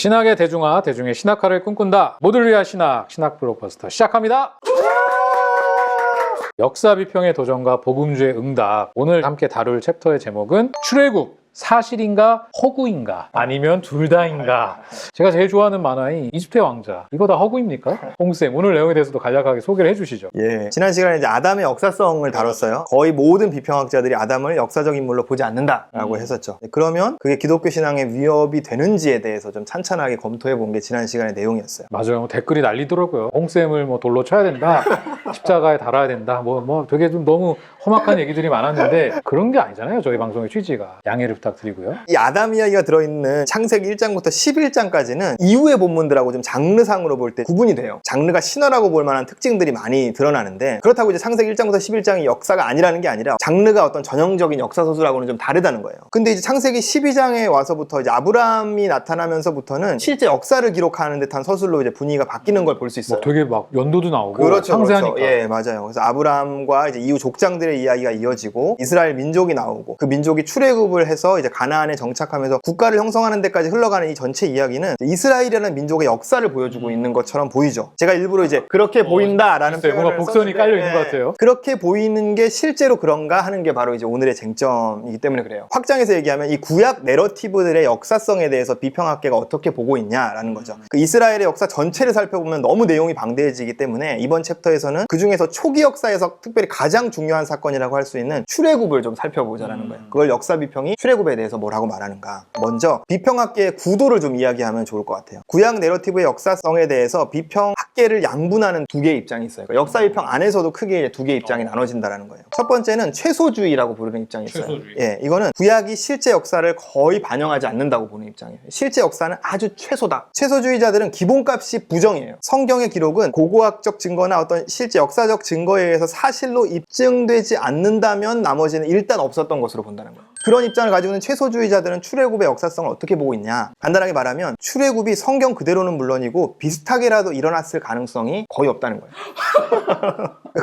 신학의 대중화, 대중의 신학화를 꿈꾼다. 모두를 위한 신학, 신학 블록버스터 시작합니다. 역사 비평의 도전과 복음주의 응답. 오늘 함께 다룰 챕터의 제목은 출애굽. 사실인가 허구인가 아니면 둘 다인가. 제가 제일 좋아하는 만화인 이집트의 왕자, 이거 다 허구입니까? 홍쌤, 오늘 내용에 대해서도 간략하게 소개를 해주시죠. 예, 지난 시간에 이제 아담의 역사성을 다뤘어요. 거의 모든 비평학자들이 아담을 역사적 인물로 보지 않는다라고 했었죠. 그러면 그게 기독교 신앙에 위협이 되는지에 대해서 좀 찬찬하게 검토해 본 게 지난 시간의 내용이었어요. 맞아요. 댓글이 난리더라고요. 홍쌤을 뭐 돌로 쳐야 된다, 십자가에 달아야 된다, 뭐 되게 좀 너무 험악한 얘기들이 많았는데 그런 게 아니잖아요. 저희 방송의 취지가. 양해를 부탁드리고요. 이 아담 이야기가 들어있는 창세기 1장부터 11장까지는 이후의 본문들하고 좀 장르상으로 볼 때 구분이 돼요. 장르가 신화라고 볼 만한 특징들이 많이 드러나는데, 그렇다고 이제 창세기 1장부터 11장이 역사가 아니라는 게 아니라 장르가 어떤 전형적인 역사서술하고는 좀 다르다는 거예요. 근데 이제 창세기 12장에 와서부터 이제 아브라함이 나타나면서부터는 실제 역사를 기록하는 듯한 서술로 이제 분위기가 바뀌는 걸 볼 수 있어요. 뭐 되게 막 연도도 나오고 그렇죠, 상세하니까. 그렇죠. 예, 맞아요. 그래서 아브라함과 이제 이후 족장들의 이야기가 이어지고 이스라엘 민족이 나오고 그 민족이 출애굽을 해서 이제 가나안에 정착하면서 국가를 형성하는 데까지 흘러가는 이 전체 이야기는 이스라엘이라는 민족의 역사를 보여주고 있는 것처럼 보이죠. 제가 일부러 이제 그렇게 보인다라는 표현을 뭔가 복선이 깔려 있는 것 같아요. 그렇게 보이는 게 실제로 그런가 하는 게 바로 이제 오늘의 쟁점이기 때문에 그래요. 확장해서 얘기하면 이 구약 내러티브들의 역사성에 대해서 비평학계가 어떻게 보고 있냐라는 거죠. 그 이스라엘의 역사 전체를 살펴보면 너무 내용이 방대해지기 때문에 이번 챕터에서는 그 중에서 초기 역사에서 특별히 가장 중요한 사건이라고 할 수 있는 출애굽을 좀 살펴보자라는 거예요. 그걸 역사 비평이 출애굽에 대해서 뭐라고 말하는가. 먼저 비평학계의 구도를 좀 이야기하면 좋을 것 같아요. 구약 내러티브의 역사성에 대해서 비평학계를 양분하는 두 개의 입장이 있어요. 그러니까 역사 비평 안에서도 크게 두 개의 입장이 나눠진다는 거예요. 첫 번째는 최소주의라고 부르는 입장이 있어요. 최소주의. 예, 이거는 구약이 실제 역사를 거의 반영하지 않는다고 보는 입장이에요. 실제 역사는 아주 최소다. 최소주의자들은 기본값이 부정이에요. 성경의 기록은 고고학적 증거나 어떤 실제 역사적 증거에 의해서 사실로 입증되지 않는다면 나머지는 일단 없었던 것으로 본다는 거예요. 그런 입장을 가지고 있는 최소주의자들은 출애굽의 역사성을 어떻게 보고 있냐. 간단하게 말하면 출애굽이 성경 그대로는 물론이고 비슷하게라도 일어났을 가능성이 거의 없다는 거예요.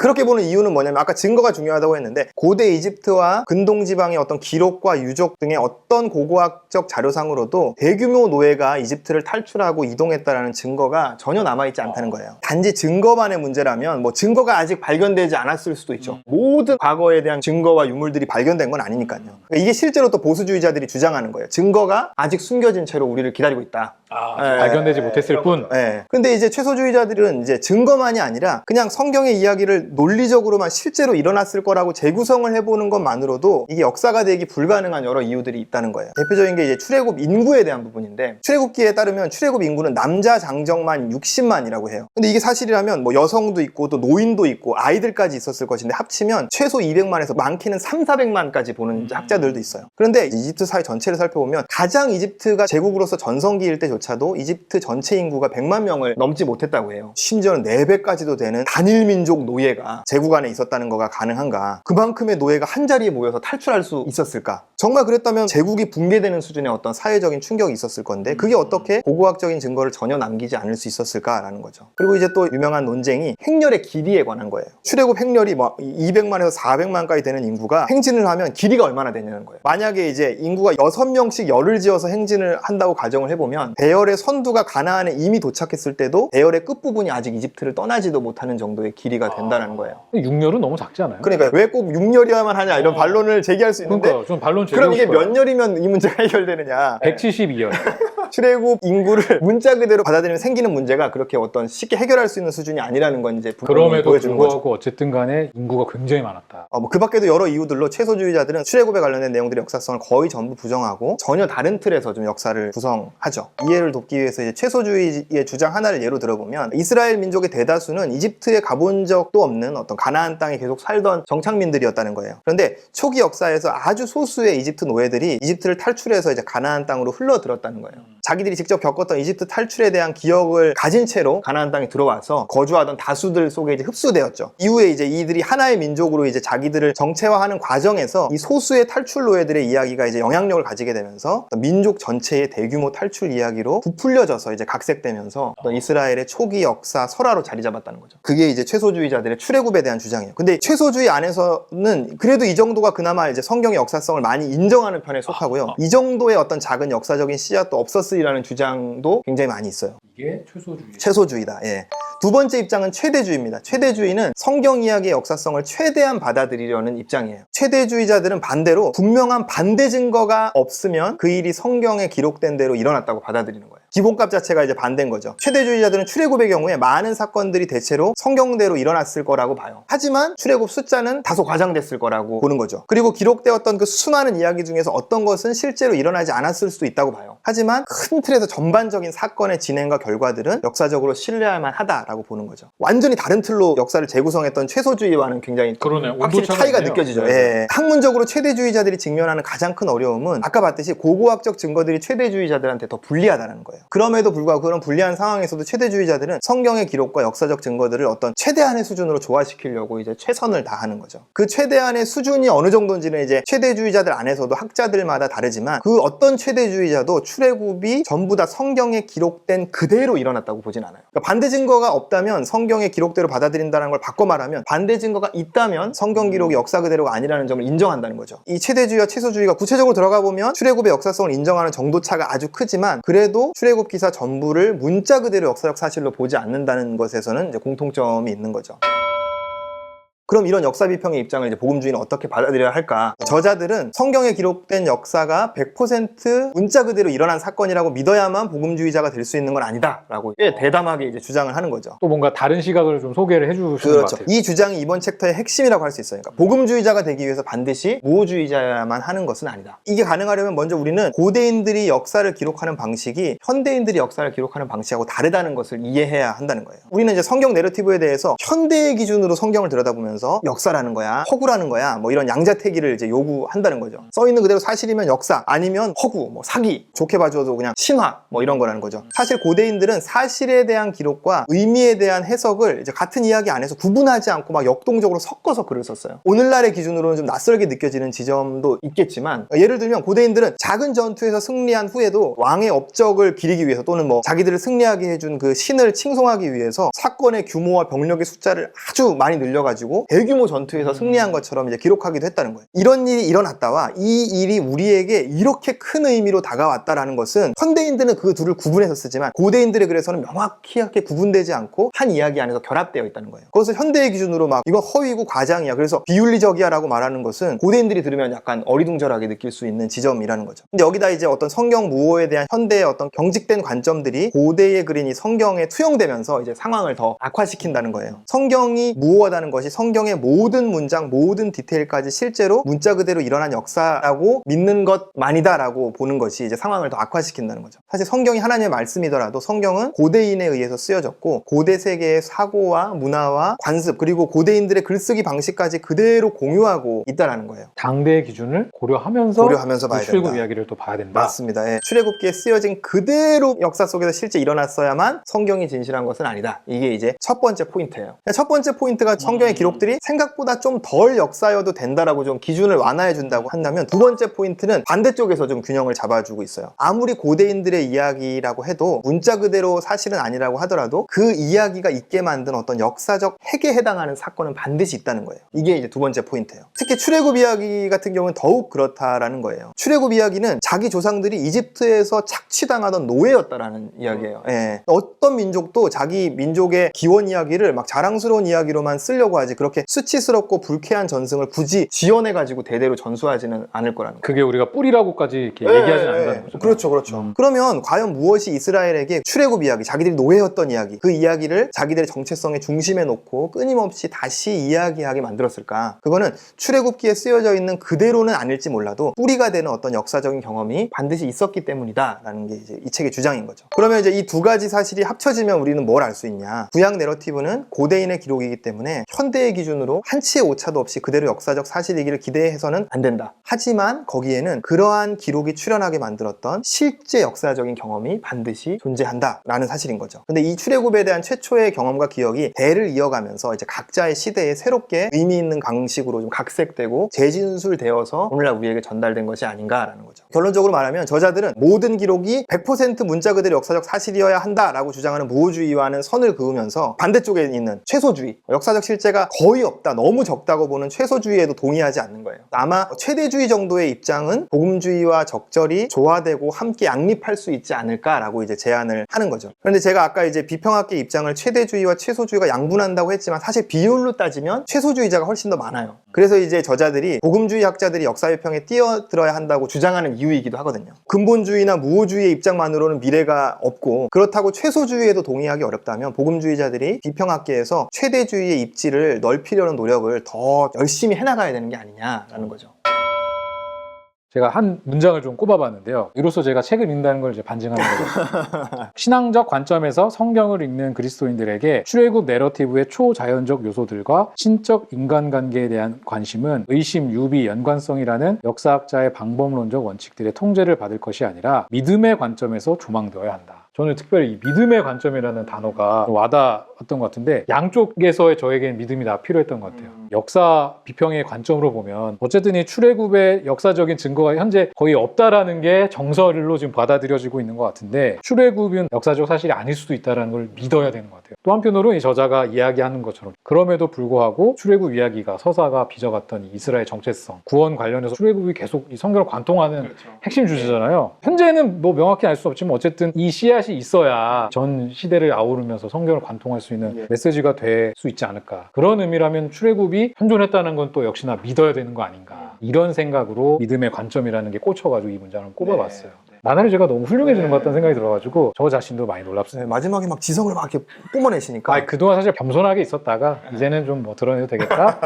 그렇게 보는 이유는 뭐냐면 아까 증거가 중요하다고 했는데 고대 이집트와 근동지방의 어떤 기록과 유적 등의 어떤 고고학적 자료상으로도 대규모 노예가 이집트를 탈출하고 이동했다는 증거가 전혀 남아있지 않다는 거예요. 단지 증거만의 문제라면 뭐 증거가 아직 발견되지 않았을 수도 있죠. 모든 과거에 대한 증거와 유물들이 발견된 건 아니니까요. 이게 실제로 또 보수주의자들이 주장하는 거예요. 증거가 아직 숨겨진 채로 우리를 기다리고 있다. 발견되지 못했을 뿐. 근데 이제 최소주의자들은 이제 증거만이 아니라 그냥 성경의 이야기를 논리적으로만 실제로 일어났을 거라고 재구성을 해보는 것만으로도 이게 역사가 되기 불가능한 여러 이유들이 있다는 거예요. 대표적인 게 이제 출애굽 인구에 대한 부분인데, 출애굽기에 따르면 출애굽 인구는 남자 장정만 60만이라고 해요. 근데 이게 사실이라면 뭐 여성도 있고 또 노인도 있고 아이들까지 있었을 것인데 합치면 최소 200만에서 많게는 3,400만까지 보는 학자들도 있어요. 그런데 이집트 사회 전체를 살펴보면 가장 이집트가 제국으로서 전성기일 때조차도 이집트 전체 인구가 100만 명을 넘지 못했다고 해요. 심지어는 4배까지도 되는 단일 민족 노예가 제국 안에 있었다는 거가 가능한가? 그만큼의 노예가 한 자리에 모여서 탈출할 수 있었을까? 정말 그랬다면 제국이 붕괴되는 수준의 어떤 사회적인 충격이 있었을 건데 그게 어떻게 고고학적인 증거를 전혀 남기지 않을 수 있었을까라는 거죠. 그리고 이제 또 유명한 논쟁이 행렬의 길이에 관한 거예요. 출애굽 행렬이 뭐 200만에서 400만까지 되는 인구가 행진을 하면 길이가 얼마나 되냐는 거예요. 만약에 이제 인구가 6명씩 열을 지어서 행진을 한다고 가정을 해보면 대열의 선두가 가나안에 이미 도착했을 때도 대열의 끝부분이 아직 이집트를 떠나지도 못하는 정도의 길이가 된다는 거예요. 6열은 너무 작지 않아요? 그러니까 왜 꼭 6열이어야만 하냐 이런 반론을 제기할 수 있는데, 그러니까 좀 반론 그럼 이게 제기하고 몇 열이면 이 문제가 해결되느냐. 172열. 출애굽 인구를 문자 그대로 받아들이면 생기는 문제가 그렇게 어떤 쉽게 해결할 수 있는 수준이 아니라는 건 이제 그럼에도 보여주는 불구하고 거죠. 어쨌든 간에 인구가 굉장히 많았다. 그 밖에도 여러 이유들로 최소주의자들은 출애굽에 관련된 내용들의 역사성을 거의 전부 부정하고 전혀 다른 틀에서 좀 역사를 구성하죠. 이해를 돕기 위해서 이제 최소주의의 주장 하나를 예로 들어보면, 이스라엘 민족의 대다수는 이집트에 가본 적도 없는 어떤 가나안 땅에 계속 살던 정착민들이었다는 거예요. 그런데 초기 역사에서 아주 소수의 이집트 노예들이 이집트를 탈출해서 이제 가나안 땅으로 흘러들었다는 거예요. 자기들이 직접 겪었던 이집트 탈출에 대한 기억을 가진 채로 가나안 땅에 들어와서 거주하던 다수들 속에 이제 흡수되었죠. 이후에 이제 이들이 하나의 민족으로 이제 자기들을 정체화하는 과정에서 이 소수의 탈출 노예들의 이야기가 이제 영향력을 가지게 되면서 민족 전체의 대규모 탈출 이야기로 부풀려져서 이제 각색되면서 어떤 이스라엘의 초기 역사 설화로 자리 잡았다는 거죠. 그게 이제 최소주의자들의 출애굽에 대한 주장이에요. 근데 최소주의 안에서는 그래도 이 정도가 그나마 이제 성경의 역사성을 많이 인정하는 편에 속하고요. 이 정도의 어떤 작은 역사적인 씨앗도 없었을 있으리라는 주장도 굉장히 많이 있어요. 이게 최소주의. 최소주의다. 예. 두 번째 입장은 최대주의입니다. 최대주의는 성경 이야기의 역사성을 최대한 받아들이려는 입장이에요. 최대주의자들은 반대로 분명한 반대 증거가 없으면 그 일이 성경에 기록된 대로 일어났다고 받아들이는 거예요. 기본값 자체가 이제 반대인 거죠. 최대주의자들은 출애굽의 경우에 많은 사건들이 대체로 성경대로 일어났을 거라고 봐요. 하지만 출애굽 숫자는 다소 과장됐을 거라고 보는 거죠. 그리고 기록되었던 그 수많은 이야기 중에서 어떤 것은 실제로 일어나지 않았을 수도 있다고 봐요. 하지만 큰 틀에서 전반적인 사건의 진행과 결과들은 역사적으로 신뢰할 만하다라고 보는 거죠. 완전히 다른 틀로 역사를 재구성했던 최소주의와는 굉장히 그러네. 확실히 온도차가 차이가 있네요. 느껴지죠. 네. 예. 학문적으로 최대주의자들이 직면하는 가장 큰 어려움은 아까 봤듯이 고고학적 증거들이 최대주의자들한테 더 불리하다는 거예요. 그럼에도 불구하고 그런 불리한 상황에서도 최대주의자들은 성경의 기록과 역사적 증거들을 어떤 최대한의 수준으로 조화시키려고 이제 최선을 다하는 거죠. 그 최대한의 수준이 어느 정도인지는 이제 최대주의자들 안에서도 학자들마다 다르지만 그 어떤 최대주의자도 출애굽이 전부 다 성경에 기록된 그대로 일어났다고 보진 않아요. 그러니까 반대 증거가 없다면 성경의 기록대로 받아들인다는 걸 바꿔 말하면 반대 증거가 있다면 성경 기록이 역사 그대로가 아니라는 점을 인정한다는 거죠. 이 최대주의와 최소주의가 구체적으로 들어가 보면 출애굽의 역사성을 인정하는 정도 차가 아주 크지만 그래도 출애굽 기사 전부를 문자 그대로 역사적 사실로 보지 않는다는 것에서는 이제 공통점이 있는 거죠. 그럼 이런 역사 비평의 입장을 이제 복음주의는 어떻게 받아들여야 할까? 저자들은 성경에 기록된 역사가 100% 문자 그대로 일어난 사건이라고 믿어야만 복음주의자가 될 수 있는 건 아니다라고 대담하게 이제 주장을 하는 거죠. 또 뭔가 다른 시각을 좀 소개를 해주시는 것 그렇죠. 같아요. 이 주장이 이번 챕터의 핵심이라고 할 수 있어요. 그러니까 복음주의자가 되기 위해서 반드시 무호주의자야만 하는 것은 아니다. 이게 가능하려면 먼저 우리는 고대인들이 역사를 기록하는 방식이 현대인들이 역사를 기록하는 방식하고 다르다는 것을 이해해야 한다는 거예요. 우리는 이제 성경 내러티브에 대해서 현대의 기준으로 성경을 들여다보면서 역사라는 거야, 허구라는 거야, 뭐 이런 양자택일을 이제 요구한다는 거죠. 써있는 그대로 사실이면 역사, 아니면 허구, 뭐 사기, 좋게 봐줘도 그냥 신화, 뭐 이런 거라는 거죠. 사실 고대인들은 사실에 대한 기록과 의미에 대한 해석을 이제 같은 이야기 안에서 구분하지 않고 막 역동적으로 섞어서 글을 썼어요. 오늘날의 기준으로는 좀 낯설게 느껴지는 지점도 있겠지만, 예를 들면 고대인들은 작은 전투에서 승리한 후에도 왕의 업적을 기리기 위해서 또는 뭐 자기들을 승리하게 해준 그 신을 칭송하기 위해서 사건의 규모와 병력의 숫자를 아주 많이 늘려가지고 대규모 전투에서 승리한 것처럼 이제 기록하기도 했다는 거예요. 이런 일이 일어났다와 이 일이 우리에게 이렇게 큰 의미로 다가왔다라는 것은 현대인들은 그 둘을 구분해서 쓰지만 고대인들의 글에서는 명확하게 구분되지 않고 한 이야기 안에서 결합되어 있다는 거예요. 그것을 현대의 기준으로 막 이건 허위고 과장이야, 그래서 비윤리적이야 라고 말하는 것은 고대인들이 들으면 약간 어리둥절하게 느낄 수 있는 지점이라는 거죠. 근데 여기다 이제 어떤 성경 무호에 대한 현대의 어떤 경직된 관점들이 고대의 글인 이 성경에 투영되면서 이제 상황을 더 악화시킨다는 거예요. 성경이 무호하다는 것이 성경의 모든 문장, 모든 디테일까지 실제로 문자 그대로 일어난 역사라고 믿는 것만이다라고 보는 것이 이제 상황을 더 악화시킨다는 거죠. 사실 성경이 하나님의 말씀이더라도 성경은 고대인에 의해서 쓰여졌고 고대 세계의 사고와 문화와 관습 그리고 고대인들의 글쓰기 방식까지 그대로 공유하고 있다라는 거예요. 당대의 기준을 고려하면서 봐야 출애굽 된다. 이야기를 또 봐야 된다. 맞습니다. 예. 출애굽기에 쓰여진 그대로 역사 속에서 실제 일어났어야만 성경이 진실한 것은 아니다. 이게 이제 첫 번째 포인트예요. 첫 번째 포인트가 성경의 기록들이 생각보다 좀 덜 역사여도 된다라고 좀 기준을 완화해 준다고 한다면, 두 번째 포인트는 반대쪽에서 좀 균형을 잡아주고 있어요. 아무리 고대인들의 이야기라고 해도 문자 그대로 사실은 아니라고 하더라도 그 이야기가 있게 만든 어떤 역사적 핵에 해당하는 사건은 반드시 있다는 거예요. 이게 이제 두 번째 포인트예요. 특히 출애굽 이야기 같은 경우는 더욱 그렇다라는 거예요. 출애굽 이야기는 자기 조상들이 이집트에서 착취당하던 노예였다라는 이야기예요. 예. 어떤 민족도 자기 민족의 기원 이야기를 막 자랑스러운 이야기로만 쓰려고 하지 그렇게 수치스럽고 불쾌한 전승을 굳이 지어내가지고 대대로 전수하지는 않을 거라는 거예요. 그게 우리가 뿌리라고까지 이렇게 얘기하진 않는다는 거죠. 그렇죠. 그러면 과연 무엇이 이스라엘에게 출애굽 이야기, 자기들이 노예였던 이야기, 그 이야기를 자기들의 정체성의 중심에 놓고 끊임없이 다시 이야기하게 만들었을까? 그거는 출애굽기에 쓰여져 있는 그대로는 아닐지 몰라도 뿌리가 되는 어떤 역사적인 경험이 반드시 있었기 때문이다라는 게 이제 이 책의 주장인 거죠. 그러면 이제 이 두 가지 사실이 합쳐지면 우리는 뭘 알 수 있냐? 구약 내러티브는 고대인의 기록이기 때문에 현대의 기준으로 한치의 오차도 없이 그대로 역사적 사실이기를 기대해서는 안 된다. 하지만 거기에는 그러한 기록이 출현하게 만들었던 실제 역사적인 경험이 반드시 존재한다라는 사실인 거죠. 근데 이 출애굽에 대한 최초의 경험과 기억이 대를 이어가면서 이제 각자의 시대에 새롭게 의미 있는 방식으로 좀 각색되고 재진술되어서 오늘날 우리에게 전달된 것이 아닌가라는 거죠. 결론적으로 말하면 저자들은 모든 기록이 100% 문자 그대로 역사적 사실이어야 한다라고 주장하는 무호주의와는 선을 그으면서 반대쪽에 있는 최소주의, 역사적 실제가 거의 거의 없다, 너무 적다고 보는 최소주의에도 동의하지 않는 거예요. 아마 최대주의 정도의 입장은 복음주의와 적절히 조화되고 함께 양립할 수 있지 않을까라고 이제 제안을 하는 거죠. 그런데 제가 아까 이제 비평학계 입장을 최대주의와 최소주의가 양분한다고 했지만 사실 비율로 따지면 최소주의자가 훨씬 더 많아요. 그래서 이제 저자들이 복음주의 학자들이 역사비평에 뛰어들어야 한다고 주장하는 이유이기도 하거든요. 근본주의나 무호주의의 입장만으로는 미래가 없고, 그렇다고 최소주의에도 동의하기 어렵다면 복음주의자들이 비평학계에서 최대주의의 입지를 넓히려는 노력을 더 열심히 해나가야 되는 게 아니냐라는 거죠. 제가 한 문장을 좀 꼽아봤는데요. 이로써 제가 책을 읽는다는 걸 이제 반증하는 거죠. 신앙적 관점에서 성경을 읽는 그리스도인들에게 출애굽 내러티브의 초자연적 요소들과 신적 인간관계에 대한 관심은 의심, 유비, 연관성이라는 역사학자의 방법론적 원칙들의 통제를 받을 것이 아니라 믿음의 관점에서 조망되어야 한다. 저는 특별히 이 믿음의 관점이라는 단어가 와닿았던 것 같은데, 양쪽에서의 저에게는 믿음이 다 필요했던 것 같아요. 역사 비평의 관점으로 보면 어쨌든 이 출애굽의 역사적인 증거가 현재 거의 없다라는 게 정설로 지금 받아들여지고 있는 것 같은데, 출애굽은 역사적 사실이 아닐 수도 있다는 걸 믿어야 되는 것 같아요. 또 한편으로 이 저자가 이야기하는 것처럼 그럼에도 불구하고 출애굽 이야기가, 서사가 빚어갔던 이 이스라엘 정체성, 구원 관련해서 출애굽이 계속 이 성경을 관통하는 핵심 주제잖아요. 현재는 뭐 명확히 알 수 없지만 어쨌든 이 씨앗이 있어야 전 시대를 아우르면서 성경을 관통할 수 있는 메시지가 될 수 있지 않을까. 그런 의미라면 출애굽이 현존했다는 건 또 역시나 믿어야 되는 거 아닌가. 이런 생각으로 믿음의 관점이라는 게 꽂혀가지고 이 문장을 꼽아봤어요. 나날이 제가 너무 훌륭해지는 것 같다는 생각이 들어가지고 저 자신도 많이 놀랍습니다. 마지막에 막 지성을 막 이렇게 뿜어내시니까. 그동안 사실 겸손하게 있었다가 이제는 좀 뭐 드러내도 되겠다.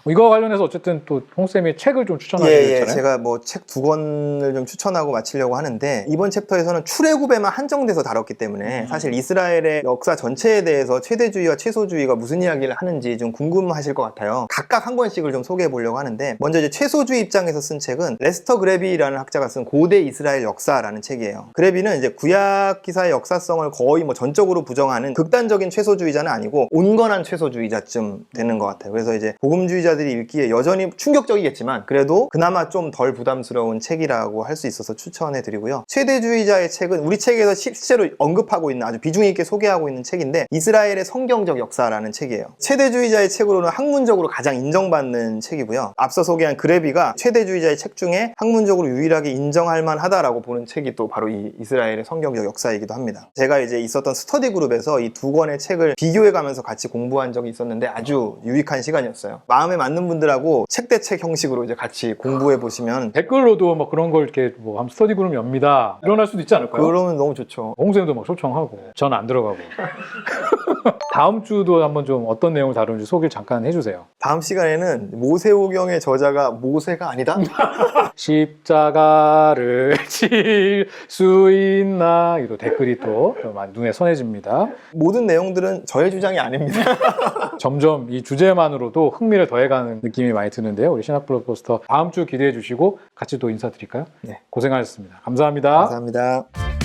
이거 관련해서 어쨌든 또 홍쌤이 책을 좀 추천하셨잖아요. 제가 뭐 책 2권을 좀 추천하고 마치려고 하는데, 이번 챕터에서는 출애굽에만 한정돼서 다뤘기 때문에 사실 이스라엘의 역사 전체에 대해서 최대주의와 최소주의가 무슨 이야기를 하는지 좀 궁금하실 것 같아요. 각각 한 권씩을 좀 소개해 보려고 하는데, 먼저 이제 최소주의 입장에서 쓴 책은 레스터 그레비라는 학자가 쓴 고대 이스라엘 역사라는 책이에요. 그레비는 이제 구약 기사의 역사성을 거의 뭐 전적으로 부정하는 극단적인 최소주의자는 아니고 온건한 최소주의자쯤 되는 것 같아요. 그래서 이제 복음주의자 들이 읽기에 여전히 충격적이겠지만 그래도 그나마 좀 덜 부담스러운 책이라고 할 수 있어서 추천해 드리고요. 최대주의자의 책은 우리 책에서 실제로 언급하고 있는, 아주 비중 있게 소개하고 있는 책인데, 이스라엘의 성경적 역사라는 책이에요. 최대주의자의 책으로는 학문적으로 가장 인정받는 책이고요. 앞서 소개한 그레비가 최대주의자의 책 중에 학문적으로 유일하게 인정할 만하다라고 보는 책이 또 바로 이 이스라엘의 성경적 역사이기도 합니다. 제가 이제 있었던 스터디 그룹에서 이 두 권의 책을 비교해 가면서 같이 공부한 적이 있었는데 아주 유익한 시간이었어요. 마음에 맞는 분들하고 책 대 책 형식으로 이제 같이 공부해 보시면, 댓글로도 뭐 그런 걸 이렇게 뭐 한 스터디 그룹 엽니다 일어날 수도 있지 않을까요? 그러면 너무 좋죠. 홍쌤도 막 초청하고 전 안 들어가고. 다음 주도 한번 좀 어떤 내용을 다루는지 소개를 잠깐 해주세요. 다음 시간에는 모세오경의 저자가 모세가 아니다? 십자가를 칠 수 있나, 이거 댓글이 또 많이 눈에 선해집니다. 모든 내용들은 저의 주장이 아닙니다. 점점 이 주제만으로도 흥미를 더해가는 느낌이 많이 드는데요. 우리 신학 블록버스터 다음 주 기대해 주시고 같이 또 인사드릴까요? 네. 고생하셨습니다. 감사합니다. 감사합니다.